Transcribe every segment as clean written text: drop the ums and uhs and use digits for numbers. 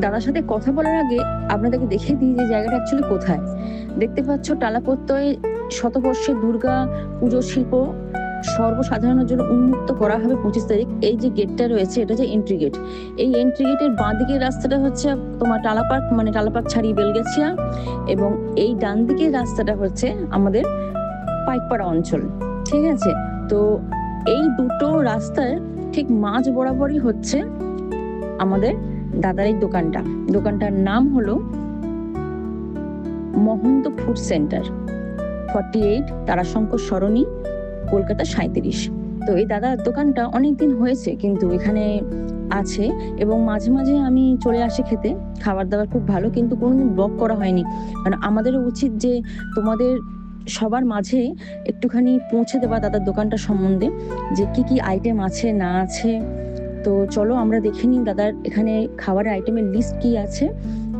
দাদার সাথে কথা বলার আগে আপনাদেরকে দেখিয়ে দিই যে জায়গাটা অ্যাকচুয়ালি কোথায়। দেখতে পাচ্ছ টালাপত্তয় শতবর্ষের দুর্গা পুজোর শিল্প সর্বসাধারণের জন্য উন্মুক্ত করা হবে 25 তারিখ। এই যে গেটটা রয়েছে এটা হচ্ছে এন্ট্রি গেট। এই এন্ট্রি গেটের বাঁ দিকের রাস্তাটা হচ্ছে তোমার টালা পার্ক, মানে টালা পার্ক ছাড়িয়ে বেলগেছিয়া, এবং এই ডান দিকের রাস্তাটা হচ্ছে আমাদের পাইকপাড়া অঞ্চল। ঠিক আছে, তো এই দুটো রাস্তার ঠিক মাঝ বরাবরই হচ্ছে আমাদের দাদার এই দোকানটার নাম হলো মহন্ত ফুড সেন্টার, 48 তারাশঙ্কর সরণি, কলকাতা 37। তো এই দাদার দোকানটা অনেকদিন হয়েছে কিন্তু এখানে আছে, এবং মাঝে মাঝে আমি চলে আসি খেতে। খাবার দাবার খুব ভালো, কিন্তু কোনোদিন ব্লগ করা হয়নি, কারণ আমাদেরও উচিত যে তোমাদের সবার মাঝে একটুখানি পৌঁছে দেওয়া দাদার দোকানটা সম্বন্ধে, যে কি কি আইটেম আছে না আছে। তো চলো আমরা দেখে নিই দাদার এখানে খাবারের আইটেমের লিস্ট কি আছে।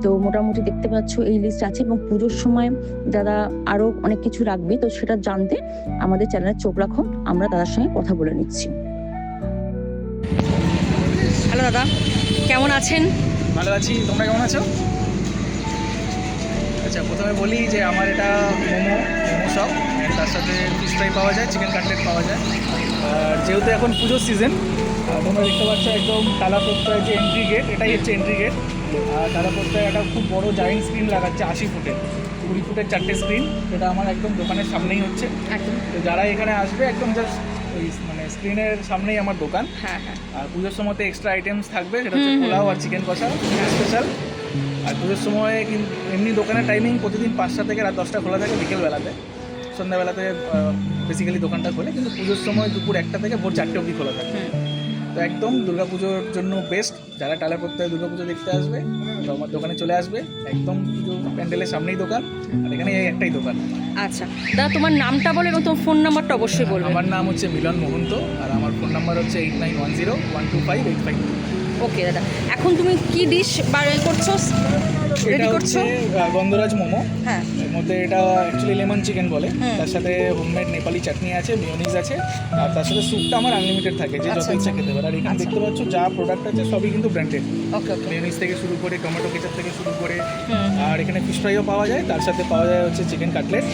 তো মোটামুটি দেখতে পাচ্ছ এই লিস্ট আছে, এবং পুজোর সময় দাদা আরো অনেক কিছু রাখবে, তো সেটা জানতে আমাদের চ্যানেলে চোখ রাখো। আমরা দাদার সঙ্গে কথা বলে নিচ্ছি। হ্যালো দাদা, কেমন আছেন? ভালো আছি, তোমরা কেমন আছো? আচ্ছা, প্রথমে বলি যে আমার এটা মোমো শপ, তার সাথে ফিশ ফ্রাই পাওয়া যায়, চিকেন কাটলেট পাওয়া যায়। আর যেহেতু এখন পুজোর সিজন, তোমরা দেখতে পাচ্ছ একদম টালাপত্তায় যে এন্ট্রি গেট, এটাই হচ্ছে এন্ট্রি গেট। আর টালাপত্তায় একটা খুব বড় জায়েন্ট স্ক্রিন লাগাচ্ছে 80 ফুটের, 20 ফুটের 4টে স্ক্রিন, যেটা আমার একদম দোকানের সামনেই হচ্ছে। তো যারা এখানে আসবে একদম জাস্ট ওই মানে স্ক্রিনের সামনেই আমার দোকান। হ্যাঁ হ্যাঁ। আর পুজোর সময়তে এক্সট্রা আইটেমস থাকবে, সেটা হচ্ছে পোলাও আর চিকেন কষা স্পেশাল। আর পুজোর সময় কিন্তু এমনি দোকানের টাইমিং প্রতিদিন 5টা থেকে রাত 10টা খোলা থাকে, বিকেলবেলাতে সন্ধ্যাবেলাতে বেসিক্যালি দোকানটা খোলে, কিন্তু পুজোর সময় দুপুর 1টা থেকে ভোর 4টে অবধি খোলা থাকে। তো একদম দুর্গাপুজোর জন্য বেস্ট। যারা টালাপত্তায় দুর্গাপুজো দেখতে আসবে তো আমার দোকানে চলে আসবে, একদম পুজো প্যান্ডেলের সামনেই দোকান, আর এখানে এই একটাই দোকান। আচ্ছা দাদা, তোমার নামটা বলে এবং তোমার ফোন নাম্বারটা অবশ্যই বলবে। আমার নাম হচ্ছে মিলন মহন্ত, আর আমার ফোন নাম্বার হচ্ছে 8910125852। ওকে দাদা, এখন তুমি কি ডিশ বার করছো, রেডি করছো? গন্ধরাজ মোমো। হ্যাঁ। এর মধ্যে এটা অ্যাকচুয়ালি লেমন চিকেন বলে, তার সাথে হোমমেড নেপালি চাটনি আছে, মেয়োনিজ আছে, আর তার সাথে স্যুপটা আমার আনলিমিটেড থাকে, যে যত ইচ্ছা খেতে পারে। আর এখানে দেখতে পাচ্ছ যা প্রোডাক্ট আছে সবই কিন্তু ব্র্যান্ডেড। ওকে ওকে। মেয়োনিজ থেকে শুরু করে টমেটো কেচাপ থেকে শুরু করে, আর এখানে ফিশ ফ্রাইও পাওয়া যায়, তার সাথে পাওয়া যায় হচ্ছে চিকেন কাটলেট।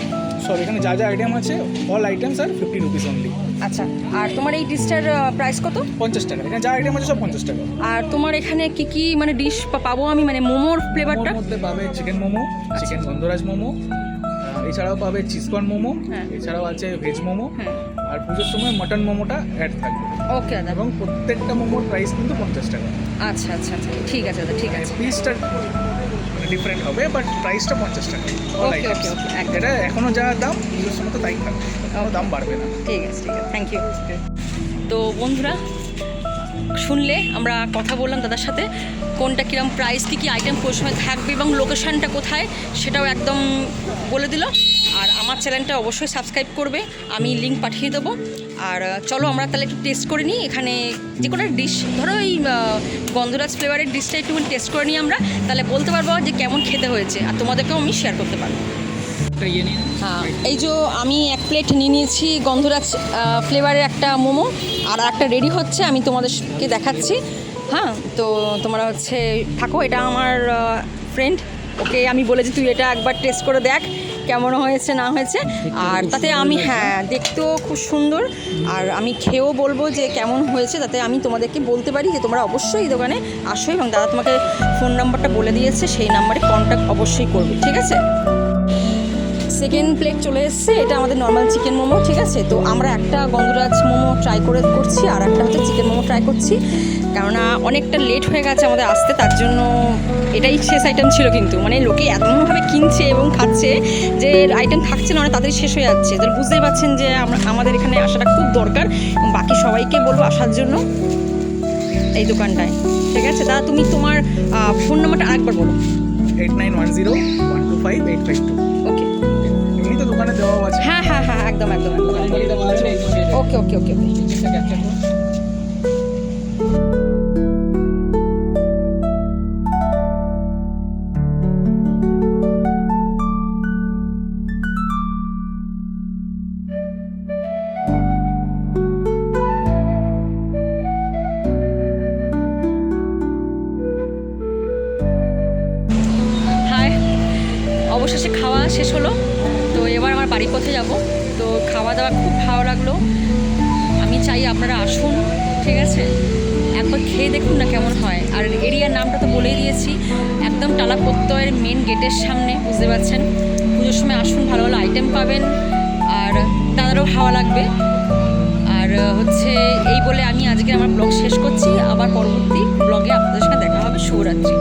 সব এখানে যা যা আইটেম আছে, অল আইটেমস আর 50 রুপিস অনলি। আচ্ছা, আর তোমার এই ডিশটার প্রাইস কত? 50 টাকা। এখানে যা আইটেম আছে সব 50 টাকা। আর তোমার এখানে কি কি মানে ডিশ পাবো আমি, মানে মোমোর ফ্লেভারটা? মোমোর মধ্যে পাবে চিকেন মোমো, চিকেন গন্ধরাজ মোমো, এছাড়াও পাবে চিজকর্ন মোমো, এছাড়াও আছে ভেজ মোমো, আর পুজোর সময় মটন মোমোটা অ্যাড থাকবে। ওকে দাদা। এবং প্রত্যেকটা মোমোর প্রাইস কিন্তু 50 টাকা। আচ্ছা আচ্ছা আচ্ছা, ঠিক আছে দাদা, ঠিক আছে। পিসটা মানে ডিফারেন্ট হবে, বাট প্রাইসটা 50 টাকা। ওকে ওকে ওকে, এটা এখনও যা দাম পুজোর সময় তো তাই থাকবে, কোনো দাম বাড়বে না। ঠিক আছে ঠিক আছে, থ্যাংক ইউ। তো বন্ধুরা শুনলে, আমরা কথা বললাম দাদার সাথে, কোনটা কীরকম প্রাইস, কী কী আইটেম কোন সময় থাকবে এবং লোকেশানটা কোথায় সেটাও একদম বলে দিল। আর আমার চ্যানেলটা অবশ্যই সাবস্ক্রাইব করবে, আমি লিঙ্ক পাঠিয়ে দেবো। আর চলো আমরা তাহলে একটু টেস্ট করে নিই এখানে যে কোনো ডিশ, ধরো এই গন্ধরাজ ফ্লেভারের ডিশটা একটু টেস্ট করে নিই আমরা, তাহলে বলতে পারবো যে কেমন খেতে হয়েছে, আর তোমাদেরকেও আমি শেয়ার করতে পারবো। হ্যাঁ, এই যে আমি 1 প্লেট নিয়ে নিয়েছি গন্ধরাজ ফ্লেভারের একটা মোমো, আর একটা রেডি হচ্ছে, আমি তোমাদেরকে দেখাচ্ছি। হ্যাঁ, তো তোমরা হচ্ছে থাকো, এটা আমার ফ্রেন্ড, ওকে আমি বলেছি তুই এটা একবার টেস্ট করে দেখ কেমন হয়েছে না হয়েছে। আর তাতে আমি, হ্যাঁ দেখতেও খুব সুন্দর, আর আমি খেয়েও বলবো যে কেমন হয়েছে, তাতে আমি তোমাদেরকে বলতে পারি যে তোমরা অবশ্যই এই দোকানে আসো, এবং দাদা তোমাকে ফোন নাম্বারটা বলে দিয়েছে, সেই নাম্বারে কন্ট্যাক্ট অবশ্যই করবে, ঠিক আছে? সেকেন্ড প্লেট চলে এসছে, এটা আমাদের নর্মাল চিকেন মোমো, ঠিক আছে? তো আমরা একটা গন্ধরাজ মোমো ট্রাই করছি, আর একটা হচ্ছে চিকেন মোমো ট্রাই করছি, কেননা অনেকটা লেট হয়ে গেছে আমাদের আসতে, তার জন্য এটাই শেষ আইটেম ছিল। কিন্তু মানে লোকে এমনভাবে কিনছে এবং খাচ্ছে যে আইটেম থাকছে না, অনেক তাড়াতাড়ি শেষ হয়ে যাচ্ছে। তাহলে বুঝতেই পারছেন যে আমাদের এখানে আসাটা খুব দরকার, এবং বাকি সবাইকে বলবো আসার জন্য এই দোকানটায়, ঠিক আছে? দাদা তুমি তোমার ফোন নাম্বারটা আরেকবার বলো। 8910125852। ওকে, এমনি তো দোকানে দেওয়াও আছে। হ্যাঁ হ্যাঁ হ্যাঁ, একদম একদম একদম। ওকে ওকে ওকে ওকে। অবশেষে খাওয়া শেষ হলো। তো এবার আমার বাড়ির পথে যাব। তো খাওয়া দাওয়া খুব ভালো লাগলো। আমি চাই আপনারা আসুন, ঠিক আছে, একবার খেয়ে দেখুন না কেমন হয়। আর এরিয়ার নামটা তো বলেই দিয়েছি, একদম টালা প্রত্যয়ের মেন গেটের সামনে, বুঝতে পারছেন। পুজোর সময় আসুন, ভালো ভালো আইটেম পাবেন আর দাদারও ভালো লাগবে। আর হচ্ছে এই বলে আমি আজকে আমার ব্লগ শেষ করছি। আবার পরবর্তী ব্লগে আপনাদের সঙ্গে দেখা হবে। শুভরাত্রি।